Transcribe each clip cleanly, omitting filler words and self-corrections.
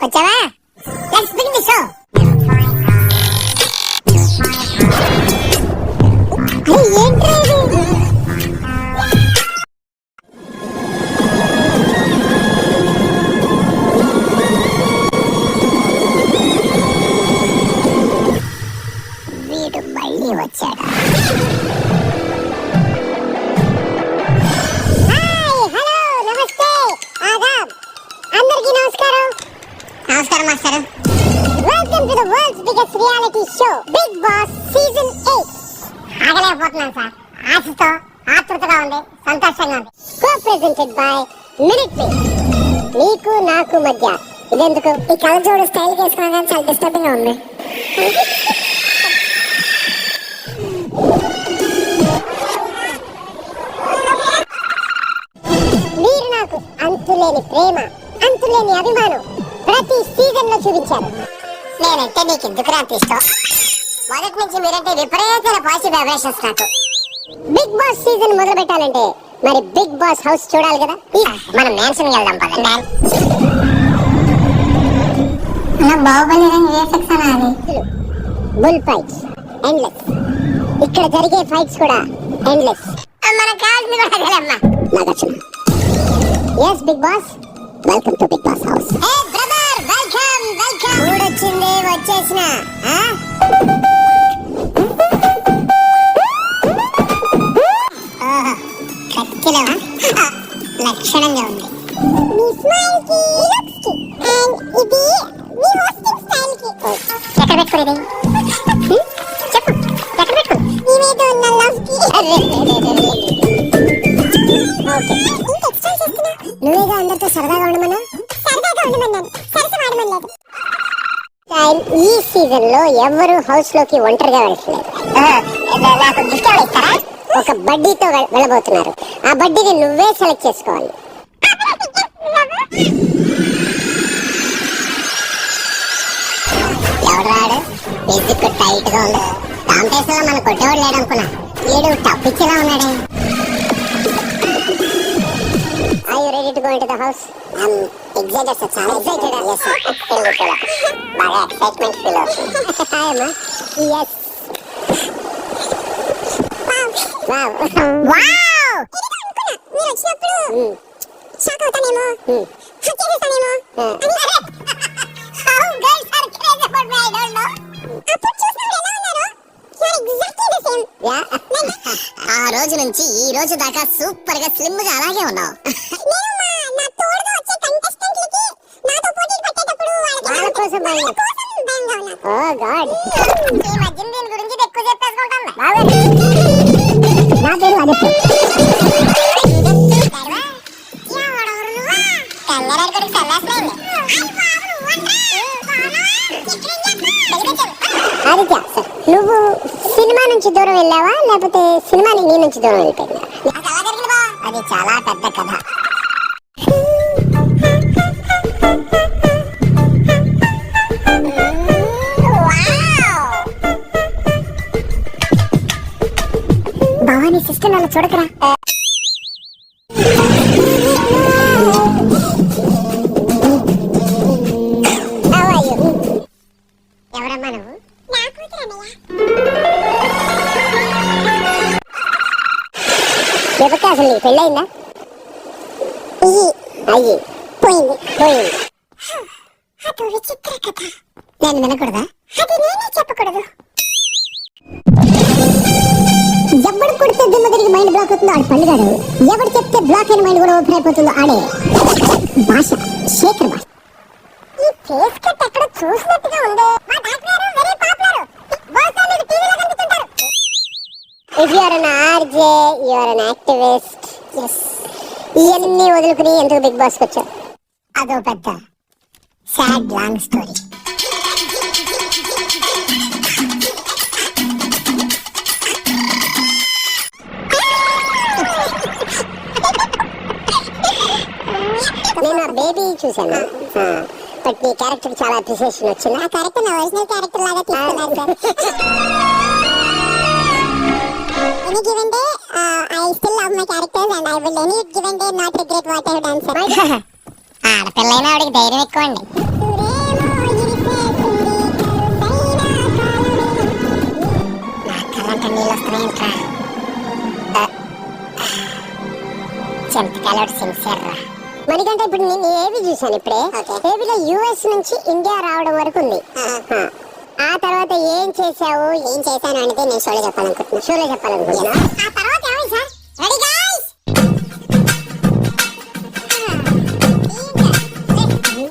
వచ్చావా? Let's begin the show. ఏంట్రా ఇది? వీడు మళ్ళీ వచ్చాడా? నమస్కారం master. Welcome to the world's biggest reality show Bigg Boss season 8. ఆగలేకపోతున్నాను సార్. ఆశతో ఆతృతగా ఉంది, సంతోషంగా ఉంది. Co presented by minute me. నీకు నాకు మధ్య ఇదెందుకు? ఈ కళ్ళజోడు స్టైల్ వేసుకున్నా చాలా డిస్టర్బింగ్ గా ఉంది. మీరు నాకు అంతులేని ప్రేమ, అంతులేని అభిమానం ప్రతి సీజన్ లో చూపించారు. నేనంటే నీకు ఎందుకు రాపిస్తా? మొదటి నుంచి మీరంటే విపరీతమైన పాజిటివ్ వైబ్రేషన్స్ నాకు. బిగ్ బాస్ సీజన్ మొదలు పెట్టాలంటే మరి బిగ్ బాస్ హౌస్ చూడాలి కదా. మనం మ్యాన్షన్ వెళ్దాం పదండి. Baahubali bull fights endless. ఇక్కడ జరిగే ఫైట్స్ కూడా ఎండ్లెస్. మనకు కావాల్సింది కూడా అదేలమ్మా. Nagarjuna. Yes Bigg Boss, welcome to Bigg Boss house. Hey brother, welcome welcome. మూడొచ్చింది, వచ్చేసిన. కత్తిలో లక్షణంగా ఉంది. మీ స్మైల్ కి, లుక్స్ కి అండ్ ఇది మీ హోస్టింగ్ స్టైల్ కి. ఎక్కడ పెట్టుకునేది చెప్పు, ఎక్కడ పెట్టుకో. నీ మీద ఉన్న లవ్ కి. ఓకే, ఇంక ఎక్స్ట్రా చేస్తున్నా. నువ్వేగా అందరితో సరదాగా ఉండమన్నా? సరదాగా ఉండమన్నాను, సరస ఆడమనలేదు. ఈ సీజన్ లో ఎవరు హౌస్ లోకి ఒంటరిగా వెళ్ళట్లేదు. నాకు గిఫ్ట్ ఎవరు ఇస్తారా? ఒక బడ్డీతో వెళ్ళబోతున్నారు. ఆ బడ్డీని నువ్వే సెలెక్ట్ చేసుకోవాలి. ఎవరు రాడు? ఫిజిక్ టైట్ గా ఉంది. కాంపిటీషన్ లో మన కొట్టేవాడు లేడు అనుకున్నా. ఏడు తప్పిచ్చేలా ఉన్నాడే. Are you ready to go into the house? I'm excited sir. చాలా excited. Yes sir. బాగా excitement feel అవుతుంది. అమ్మా. Yes. Wow. Wow. మీరు వచ్చినప్పుడు shock అవుతానేమో, హత్యేస్తానేమో. How guys are crazy about me, I don't know. అప్పుడు చూసినప్పుడు ఎలా ఉన్నారు? You're exactly the same. Yeah. ఆ రోజు నుంచి ఈ రోజు దాకా సూపర్ గా స్లిమ్ గా అలాగే ఉన్నావు. నా తోడుగా వచ్చే కంటెస్టెంట్లకి నాతో పోటీ పెట్టేటప్పుడు వాళ్ళ కోసం భయంగా ఉన్నా. ఓ గాడ్. ఈ మధ్య దీని గురించి ఎక్కువ చెప్పేసుకుంటాను. నా పేరు ఆదిత్య. ఆదిత్య, నువ్వు సినిమా నుంచి దూరం వెళ్ళావా లేకపోతే సినిమాని నీ నుంచి దూరం వెళ్ళిపోయిందా? అది చాలా పెద్ద కథ. భవానీ సిస్టర్ అలా చూడకరా. ఎవరమ్మా నువ్వు? రేపటి అసలు నీకు పెళ్ళయిందా? అయ్యి పోయింది. అది విచిత్ర కథ. నేను వినకూడదా? అది నేనే చెప్పకూడదు. ఎవడు కొడితే దిమ్మ తిరిగి మైండ్ బ్లాక్ అవుతుందో ఆడు పండుగాడు. ఎవడు చెప్తే బ్లాక్ అయిన మైండ్ కూడా ఓపెన్ అయిపోతుందో ఆడే. భాష శేఖర్ భాష. ఈ ఫేస్ కట్ ఎక్కడ చూసినట్టుగా ఉంది. మా డాక్టర్ వెరీ పాపులర్. బాస్ మీరు టీవీలో కనిపిస్తుంటారు. If you are an RJ, you are an activist. Yes. ఇవన్నీ వదులుకుని ఎందుకు బిగ్ బాస్ వచ్చావు? అదో పెద్ద సాడ్ లాంగ్ స్టోరీ. నేను ఆ బేబీ చూసాను. బట్ నీ క్యారెక్టర్ చాలా అప్రిసియేషన్ వచ్చింది. ఆ క్యారెక్టర్ నా ఒరిజినల్ క్యారెక్టర్ లాగా తీసుకున్నారు sir. Any given day, I still love my characters and I will any given day not regret what I have done, sir. ఆడపిల్లైనా ఆవిడకి ధైర్యం ఎక్కువ అండి. నా కళ్ళంట నీళ్ళు వస్తున్నాయంట్రా. చింతకాయలు సిన్సియర్ రా. మనకంటే ఇప్పుడు నేను ఏవి చూసాను ఇప్పుడే. ఏవిలో యుఎస్ నుంచి ఇండియా రావడం వరకు ఉంది. ఆ తర్వాత ఏం చేసావు, ఏం చేశాను అనేది నేను షోలో చెప్పాలనుకుంటున్నా. ఆ తర్వాత ఏమైంది సార్? Ready guys.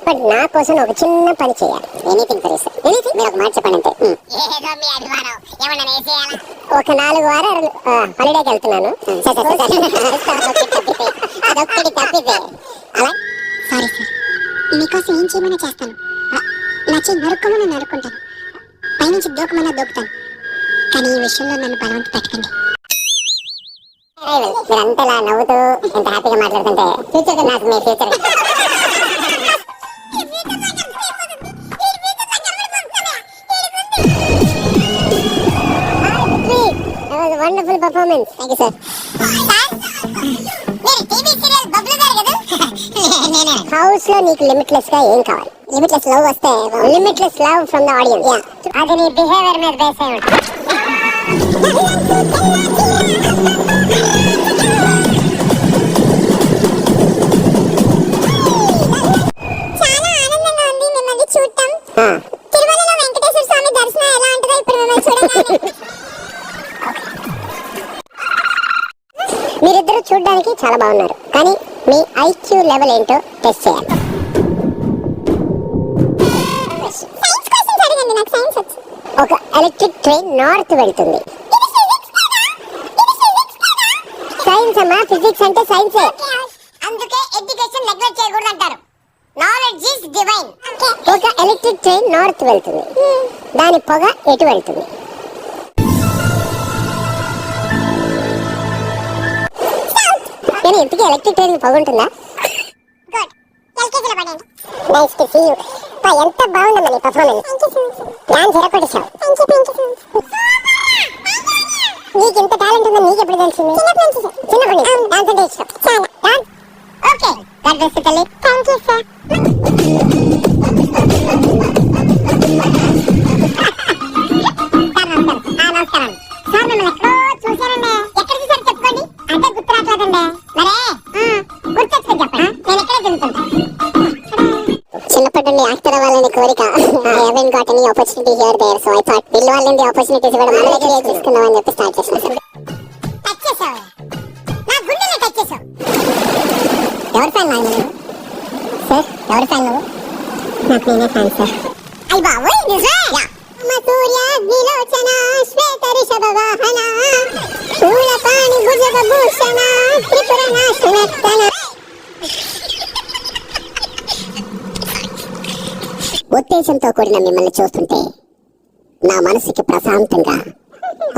బట్ నా కోసం ఒక చిన్న పని చేయాలి. Anything for sir. ఎనీథింగ్. మీరు ఒక మాట చెప్పండి అంతే. ఒక 4 వారాలు హాలిడేకి వెళ్తున్నాను. అదొక్కటి తప్పితే అలా. సారీ సార్, మీకోసం ఏం చేయమన్నా చేస్తాను. నచ్చి నరుక్కోమని నరుక్కుంటాను, పైనుంచి దూకమన్నా దూకుతాను. కానీ ఈ విషయంలో నన్ను బలవంత పెట్టకండి. మీరంతా ఇలా నవ్వుతూ ఎంత హ్యాపీగా మాట్లాడుతుంటే ఫ్యూచర్ నాకు మీ future. Wonderful performance. Thank you sir. House లో నీకు లిమిట్లెస్ గా ఏం కావాలి? లిమిట్లెస్ లవ్ వస్తే limitless love from the audience. అది నీ బిహేవియర్ మీద బేస్ అయి ఉంటుంది. చాలా ఆనందంగా ఉంది మిమ్మల్ని చూడటం. తిరుమలలో వెంకటేశ్వర స్వామి దర్శనం ఎలా ఉంటుందో ఇప్పుడు మిమ్మల్ని చూడగానే. మీరిద్దరు చూడడానికి చాలా బాగున్నారు, కానీ మీ ఐక్యూ లెవెల్ ఏంటో టెస్ట్ చేయాలి. ఒక ఎలక్ట్రిక్ ట్రైన్ నార్త్ వెళ్తుంది. సైన్స్ అమ్మా, ఫిజిక్స్ అంటే సైన్సే. అందుకే ఎడ్యుకేషన్ నెగ్లెక్ట్ చేయకూడదు అంటారు. Knowledge is divine. ఒక ఎలక్ట్రిక్ ట్రైన్ నార్త్ వెళ్తుంది, దాని పొగ ఎటు వెళ్తుంది? కానీ ఇంతకీ ఎలక్ట్రిక్ ట్రైన్ పొగ ఉంటుందా? Nice to see you. ఎంత బాగుందమ్మా నీ పర్ఫార్మెన్స్. డాన్స్ ఎరకొట్టేశావు. నీకు ఇంత టాలెంట్ ఉందని నీకు ఎప్పుడు తెలిసింది? చిన్నప్పటి నుంచి డాన్స్ అంటే ఇష్టం. చాలా ఓకే. గాడ్ బ్లెస్ యు తల్లి. Thank you sir. నమస్కారం సార్. మిమ్మల్ని ఎక్కడో చూశానండి. ఎక్కడ చూసారు చెప్పుకోండి. అంటే గుర్తు రావట్లేదండి. మరే గుర్తొచ్చుకొని చెప్పండి. నేను ఎక్కడ తిరుగుతుంటా. చిన్నప్పటి నుండి యాక్టర్ అవ్వాలని కోరిక. I haven't got any opportunity here there, so I thought వీళ్ళు వాళ్ళని ఆపర్చునిటీస్ ఇవ్వడం మన దగ్గర తీసుకుందాం అని చెప్పి స్టార్ట్ చేశాను. టచ్ చేసావు, నా గుండెని టచ్ చేసావు. ఎవరి ఫ్యాన్ నువ్వు సార్? ఎవరి ఫ్యాన్ నువ్వు? నాకు నేనే ఫ్యాన్ సార్. అయ్య బాబోయ్ నిజమే. సూర్య విలోచన శ్వేత రిషభ వాహన పూలపాణి భుజగ భూషణ త్రిపుర నాశనత్తన. ఉత్తేజంతో కూడిన మిమ్మల్ని చూస్తుంటే నా మనసుకి ప్రశాంతంగా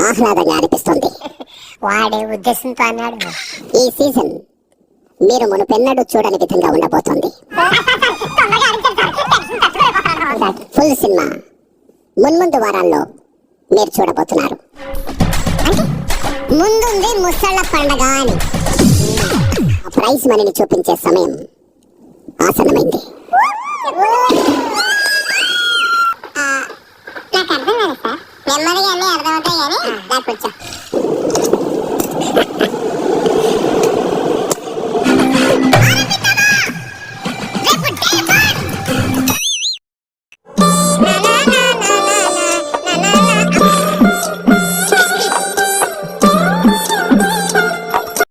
ఆహ్లాదంగా అనిపిస్తుంది. వాడే ఉద్దేశంతో అన్నాడు. ఈ సీజన్ మీరు మునుపెన్నడూ చూడని విధంగా ఉండబోతోంది. ఫుల్ సినిమా మున్ముందు వారాల్లో మీరు చూడబోతున్నారు. ముందుంది ముసళ్ళ పండగ అని. ప్రైజ్ మనీని చూపించే సమయం ఆసన్నమైంది. నాకు అర్థం కాదు సార్. నెమ్మదిగా అన్నీ అర్థమవుతాయి కానీ నాకు వచ్చా.